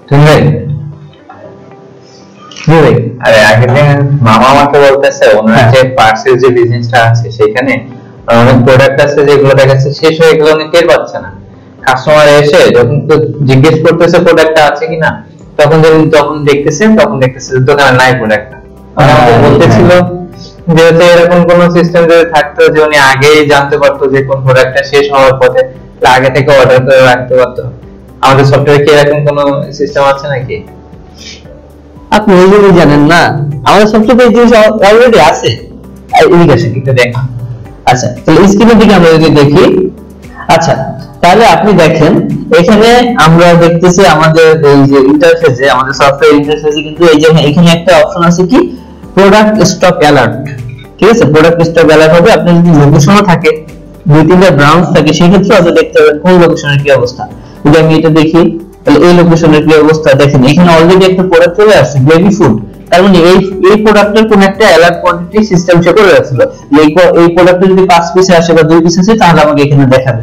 তুমি ভাই আরে আগের দিন মামা আমাকে বলতেছে ওনার যে পার্সেল যে বিজনেসটা আছে সেখানে অনেক প্রোডাক্ট আছে যেগুলো দেখাচ্ছে শেষ হয়ে গেলে অনেক টের পাচ্ছে না। কাস্টমার এসে যখন তো জিজ্ঞেস করতেছে প্রোডাক্টটা আছে কিনা, তখন দেখতেছে দোকানে নাই প্রোডাক্টটা। আমাকে বলতেছিল যেহেতু এরকম কোন সিস্টেম যদি থাকতো যে উনি আগেই জানতে পারতো যে কোন প্রোডাক্টটা শেষ হওয়ার পথে, আগে থেকে অর্ডার করে রাখতে পারতো। আমাদের সফটওয়্যারে কি এরকম কোন সিস্টেম আছে নাকি? আপনি নিজেই জানেন না, আমাদের সফটওয়্যারে এই জিনিস অলরেডি আছে। এদিকে আসেন একটু দেখেন। আচ্ছা, তাহলে স্ক্রিনের দিকে আমরা যদি দেখি, আচ্ছা তাহলে আপনি দেখেন এখানে আমরা দেখতেছি আমাদের এই যে ইন্টারফেসে, আমাদের সফটওয়্যার ইন্টারফেসে কিন্তু এই যে এখানে একটা অপশন আছে কি প্রোডাক্ট স্টক অ্যালার্ট। ঠিক আছে, প্রোডাক্ট স্টক অ্যালার্ট হবে আপনার যদি লোকেশনও থাকে, দুই তিনটা ব্রাঞ্চ থাকে, সেই ক্ষেত্রে আপনি দেখতে পাবেন কোন লোকেশনের কি অবস্থা। যদি আমি এটা দেখি তাহলে এই লোকেশনের কি অবস্থা দেখেন, এখানে অলরেডি একটা প্রোডাক্ট চলে আসছে বেবি ফুড। তার মানে এই প্রোডাক্টের কোন একটা অ্যালার্ট কোয়ান্টিটি সিস্টেম সে করে রাখছিল, এই প্রোডাক্টে যদি 5 পিস আসে বা 2 পিস আসে তাহলে আমাকে এখানে দেখাবে।